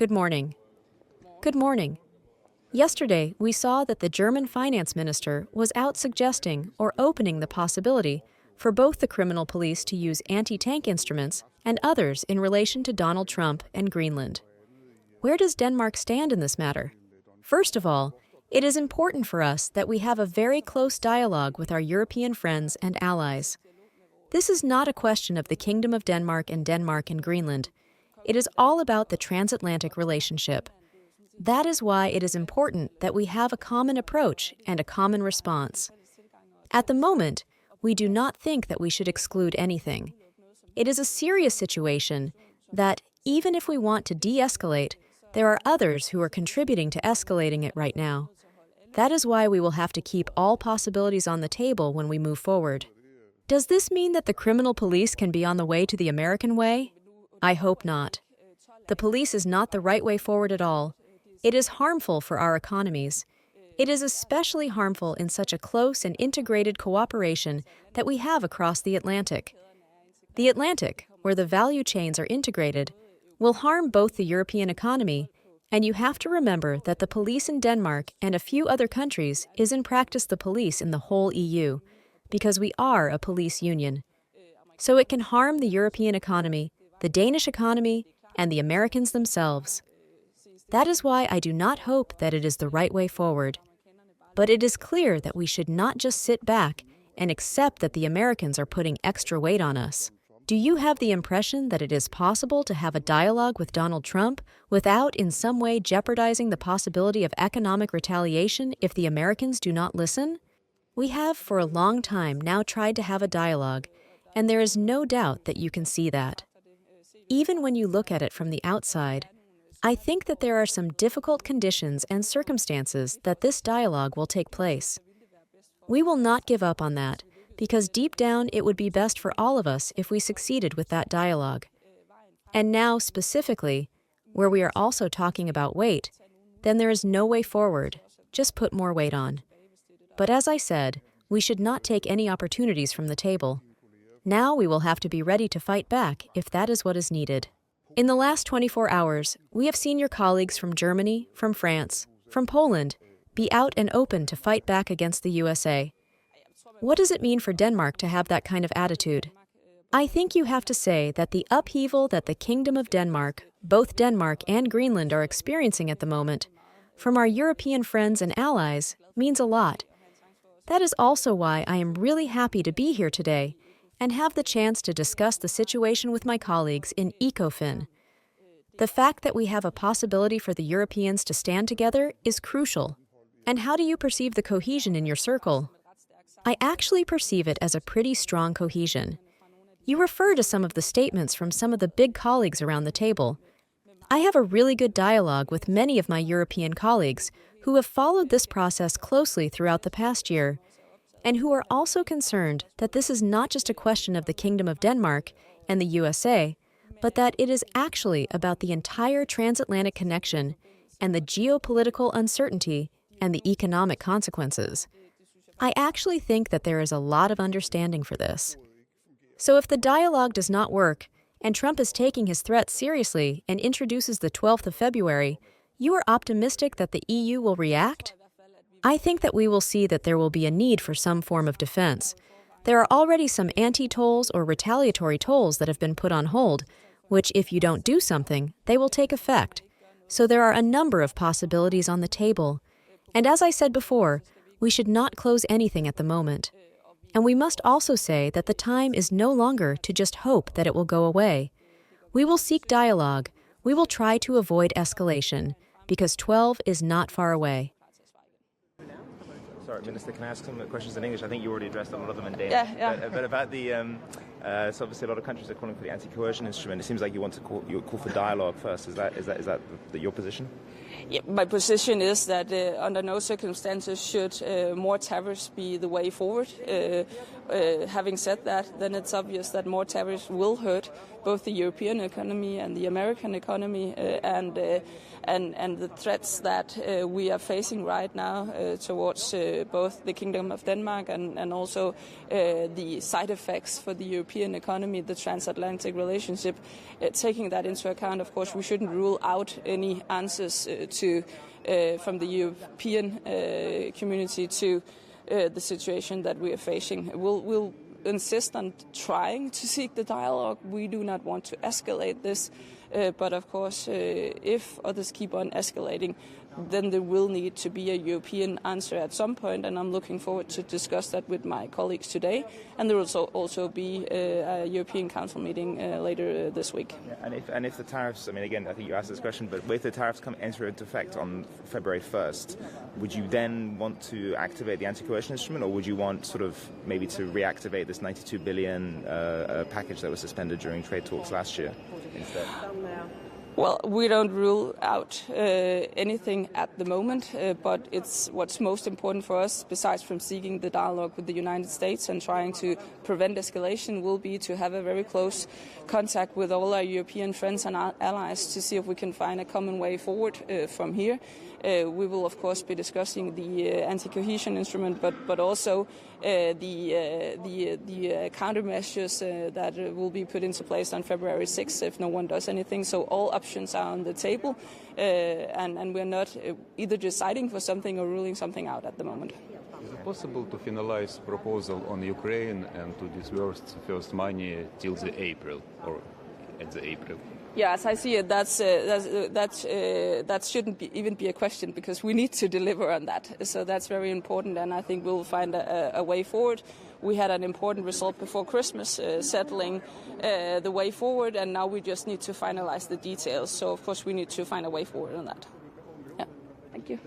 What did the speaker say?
Good morning. Good morning. Yesterday, we saw that the German finance minister was out suggesting or opening the possibility for both the criminal police to use anti-tank instruments and others in relation to Donald Trump and Greenland. Where does Denmark stand in this matter? First of all, it is important for us that we have a very close dialogue with our European friends and allies. This is not a question of the Kingdom of Denmark and Greenland. It is all about the transatlantic relationship. That is why it is important that we have a common approach and a common response. At the moment, we do not think that we should exclude anything. It is a serious situation that, even if we want to de-escalate, there are others who are contributing to escalating it right now. That is why we will have to keep all possibilities on the table when we move forward. Does this mean that the criminal police can be on the way to the American way? I hope not. The police is not the right way forward at all. It is harmful for our economies. It is especially harmful in such a close and integrated cooperation that we have across the Atlantic. The Atlantic, where the value chains are integrated, will harm both the European economy, and you have to remember that the police in Denmark and a few other countries is in practice the police in the whole EU, because we are a police union. So it can harm the European economy, the Danish economy, and the Americans themselves. That is why I do not hope that it is the right way forward. But it is clear that we should not just sit back and accept that the Americans are putting extra weight on us. Do you have the impression that it is possible to have a dialogue with Donald Trump without in some way jeopardizing the possibility of economic retaliation if the Americans do not listen? We have for a long time now tried to have a dialogue, and there is no doubt that you can see that. Even when you look at it from the outside, I think that there are some difficult conditions and circumstances that this dialogue will take place. We will not give up on that, because deep down it would be best for all of us if we succeeded with that dialogue. And now, specifically, where we are also talking about weight, then there is no way forward, just put more weight on. But as I said, we should not take any opportunities from the table. Now we will have to be ready to fight back if that is what is needed. In the last 24 hours, we have seen your colleagues from Germany, from France, from Poland, be out and open to fight back against the USA. What does it mean for Denmark to have that kind of attitude? I think you have to say that the upheaval that the Kingdom of Denmark, both Denmark and Greenland are experiencing at the moment, from our European friends and allies, means a lot. That is also why I am really happy to be here today and have the chance to discuss the situation with my colleagues in ECOFIN. The fact that we have a possibility for the Europeans to stand together is crucial. And how do you perceive the cohesion in your circle? I actually perceive it as a pretty strong cohesion. You refer to some of the statements from some of the big colleagues around the table. I have a really good dialogue with many of my European colleagues who have followed this process closely throughout the past year, and who are also concerned that this is not just a question of the Kingdom of Denmark and the USA, but that it is actually about the entire transatlantic connection and the geopolitical uncertainty and the economic consequences. I actually think that there is a lot of understanding for this. So if the dialogue does not work, and Trump is taking his threat seriously and introduces the 12th of February, you are optimistic that the EU will react? I think that we will see that there will be a need for some form of defense. There are already some anti-tolls or retaliatory tolls that have been put on hold, which, if you don't do something, they will take effect. So there are a number of possibilities on the table. And as I said before, we should not close anything at the moment. And we must also say that the time is no longer to just hope that it will go away. We will seek dialogue. We will try to avoid escalation, because 12 is not far away. Sorry, Minister, can I ask some questions in English? I think you already addressed a lot of them in Danish. Yeah. But about the, so obviously a lot of countries are calling for the anti-coercion instrument. It seems like you want to call for dialogue first. Is that your position? Yeah, my position is that under no circumstances should more tariffs be the way forward. Having said that, then it's obvious that more tariffs will hurt both the European economy and the American economy, and the threats that we are facing right now towards both the Kingdom of Denmark and also the side effects for the European European economy, the transatlantic relationship. Taking that into account, of course, we shouldn't rule out any answers from the European community to the situation that we are facing. We'll insist on trying to seek the dialogue. We do not want to escalate this, but of course, if others keep on escalating, then there will need to be a European answer at some point, and I'm looking forward to discuss that with my colleagues today. And there will also be a European Council meeting later this week. Yeah, and if the tariffs, I mean, again, I think you asked this question, but if the tariffs enter into effect on February 1st, would you then want to activate the anti-coercion instrument, or would you want sort of maybe to reactivate this 92 billion package that was suspended during trade talks last year instead? Well, we don't rule out anything at the moment, but what's most important for us, besides from seeking the dialogue with the United States and trying to prevent escalation, will be to have a very close contact with all our European friends and allies to see if we can find a common way forward from here. We will, of course, be discussing the anti-cohesion instrument, but also the countermeasures that will be put into place on February 6th if no one does anything. So all options are on the table, and we're not either deciding for something or ruling something out at the moment. Is it possible to finalize proposal on Ukraine and to disburse first money till the April or at the April? Yeah, as I see it, that shouldn't even be a question, because we need to deliver on that. So that's very important, and I think we'll find a way forward. We had an important result before Christmas, settling the way forward, and now we just need to finalize the details. So, of course, we need to find a way forward on that. Yeah, thank you.